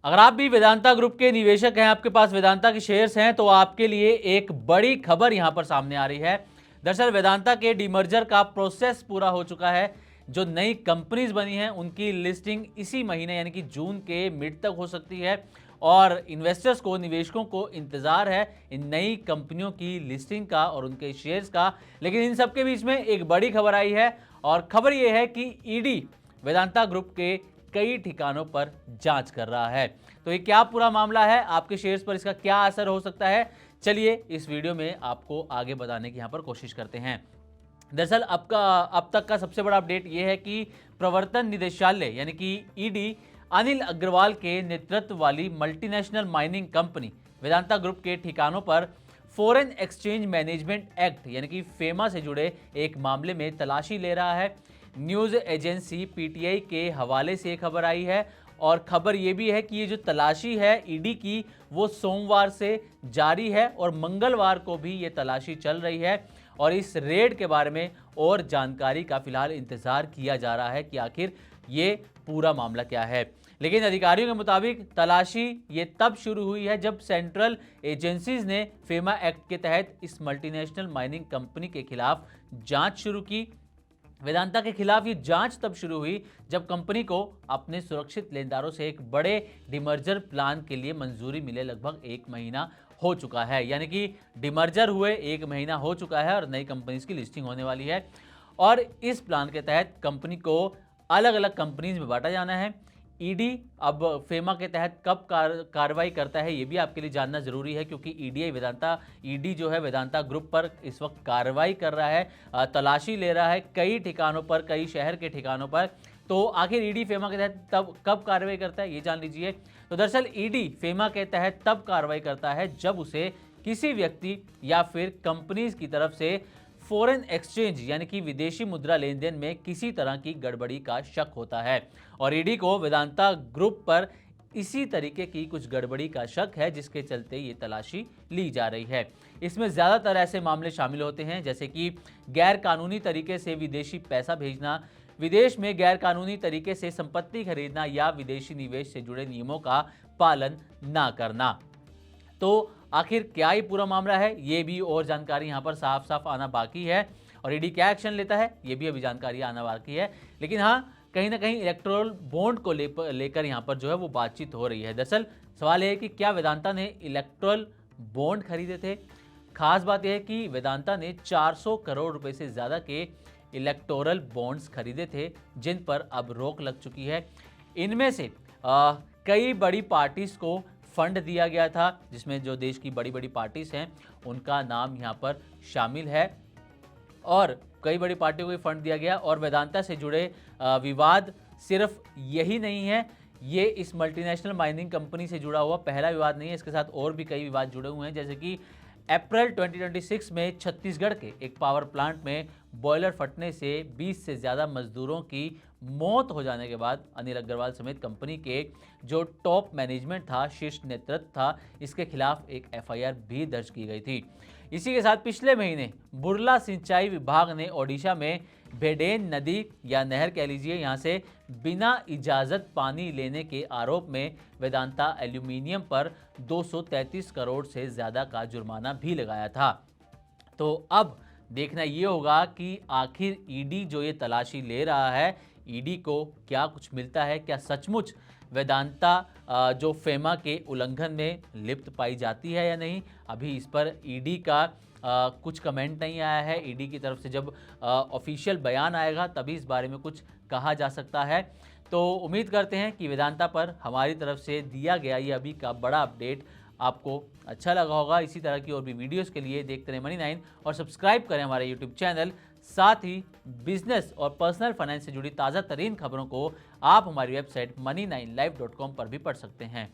अगर आप भी वेदांता ग्रुप के निवेशक हैं, आपके पास वेदांता के शेयर्स हैं, तो आपके लिए एक बड़ी खबर यहां पर सामने आ रही है। दरअसल वेदांता के डीमर्जर का प्रोसेस पूरा हो चुका है। जो नई कंपनीज बनी हैं उनकी लिस्टिंग इसी महीने यानी कि जून के मिड तक हो सकती है और इन्वेस्टर्स को, निवेशकों को इंतजार है इन नई कंपनियों की लिस्टिंग का और उनके शेयर्स का। लेकिन इन सबके बीच में एक बड़ी खबर आई है और खबर यह है कि ईडी वेदांता ग्रुप के कई ठिकानों पर जांच कर रहा है। तो ये क्या पूरा मामला है, आपके शेयर्स पर इसका क्या असर हो सकता है, चलिए इस वीडियो में आपको आगे बताने की यहां पर कोशिश करते हैं। दरअसल अब तक का सबसे बड़ा अपडेट यह है कि प्रवर्तन निदेशालय यानी कि ईडी अनिल अग्रवाल के नेतृत्व वाली multinational mining company Vedanta group के ठिकानों पर फॉरेन एक्सचेंज मैनेजमेंट एक्ट यानी कि फेमा से जुड़े एक मामले में तलाशी ले रहा है। न्यूज़ एजेंसी पीटीआई के हवाले से खबर आई है और खबर यह भी है कि ये जो तलाशी है ईडी की वो सोमवार से जारी है और मंगलवार को भी ये तलाशी चल रही है और इस रेड के बारे में और जानकारी का फिलहाल इंतजार किया जा रहा है कि आखिर ये पूरा मामला क्या है। लेकिन अधिकारियों के मुताबिक तलाशी ये तब शुरू हुई है जब सेंट्रल एजेंसीज ने फेमा एक्ट के तहत इस मल्टीनेशनल माइनिंग कंपनी के खिलाफ जांच शुरू की। वेदांता के खिलाफ ये जांच तब शुरू हुई जब कंपनी को अपने सुरक्षित लेनदारों से एक बड़े डिमर्जर प्लान के लिए मंजूरी मिले लगभग 1 महीना हो चुका है। यानी कि डिमर्जर हुए 1 महीना हो चुका है और नई कंपनीज की लिस्टिंग होने वाली है और इस प्लान के तहत कंपनी को अलग अलग कंपनीज में बांटा जाना है। ईडी अब फेमा के तहत कब कार्रवाई करता है ये भी आपके लिए जानना जरूरी है, क्योंकि ईडी जो है वेदांता ग्रुप पर इस वक्त कार्रवाई कर रहा है, तलाशी ले रहा है कई ठिकानों पर, कई शहर के ठिकानों पर। तो आखिर ईडी फेमा के तहत तब कब कार्रवाई करता है ये जान लीजिए। तो दरअसल ईडी फेमा के तहत तब कार्रवाई करता है जब उसे किसी व्यक्ति या फिर कंपनीज की तरफ से फॉरेन एक्सचेंज यानी कि विदेशी मुद्रा लेन देन में किसी तरह की गड़बड़ी का शक होता है और ईडी को वेदांता ग्रुप पर इसी तरीके की कुछ गड़बड़ी का शक है, जिसके चलते ये तलाशी ली जा रही है। इसमें ज़्यादातर ऐसे मामले शामिल होते हैं जैसे कि गैर कानूनी तरीके से विदेशी पैसा भेजना, विदेश में गैर कानूनी तरीके से संपत्ति खरीदना या विदेशी निवेश से जुड़े नियमों का पालन ना करना। तो आखिर क्या ये पूरा मामला है, ये भी और जानकारी यहाँ पर साफ साफ आना बाकी है और ईडी क्या एक्शन लेता है ये भी अभी जानकारी आना बाकी है। लेकिन हाँ, कहीं ना कहीं इलेक्टोरल बॉन्ड को लेकर यहाँ पर जो है वो बातचीत हो रही है। दरअसल सवाल यह है कि क्या वेदांता ने इलेक्टोरल बॉन्ड खरीदे थे। खास बात यह है कि वेदांता ने 400 करोड़ रुपए से ज़्यादा के इलेक्टोरल बॉन्ड्स खरीदे थे जिन पर अब रोक लग चुकी है। इनमें से कई बड़ी पार्टीज को फंड दिया गया था, जिसमें जो देश की बड़ी बड़ी पार्टीज हैं उनका नाम यहाँ पर शामिल है और कई बड़ी पार्टियों को फंड दिया गया। और वेदांता से जुड़े विवाद सिर्फ यही नहीं है, ये इस मल्टीनेशनल माइनिंग कंपनी से जुड़ा हुआ पहला विवाद नहीं है, इसके साथ और भी कई विवाद जुड़े हुए हैं। जैसे कि अप्रैल 2026 में छत्तीसगढ़ के एक पावर प्लांट में बॉयलर फटने से 20 से ज़्यादा मजदूरों की मौत हो जाने के बाद अनिल अग्रवाल समेत कंपनी के जो टॉप मैनेजमेंट था, शीर्ष नेतृत्व था, इसके खिलाफ एक एफआईआर भी दर्ज की गई थी। इसी के साथ पिछले महीने बुर्ला सिंचाई विभाग ने ओडिशा में भेडेन नदी या नहर कह लीजिए, यहाँ से बिना इजाज़त पानी लेने के आरोप में वेदांता एल्यूमिनियम पर 233 करोड़ से ज़्यादा का जुर्माना भी लगाया था। तो अब देखना ये होगा कि आखिर ईडी जो ये तलाशी ले रहा है, ईडी को क्या कुछ मिलता है, क्या सचमुच वेदांता जो फेमा के उल्लंघन में लिप्त पाई जाती है या नहीं। अभी इस पर ईडी का कुछ कमेंट नहीं आया है। ईडी की तरफ से जब ऑफिशियल बयान आएगा तभी इस बारे में कुछ कहा जा सकता है। तो उम्मीद करते हैं कि वेदांता पर हमारी तरफ से दिया गया ये अभी का बड़ा अपडेट आपको अच्छा लगा होगा। इसी तरह की और भी वीडियोस के लिए देखते रहें मनी9 और सब्सक्राइब करें हमारे यूट्यूब चैनल। साथ ही बिजनेस और पर्सनल फाइनेंस से जुड़ी ताज़ा तरीन खबरों को आप हमारी वेबसाइट money9live.com पर भी पढ़ सकते हैं।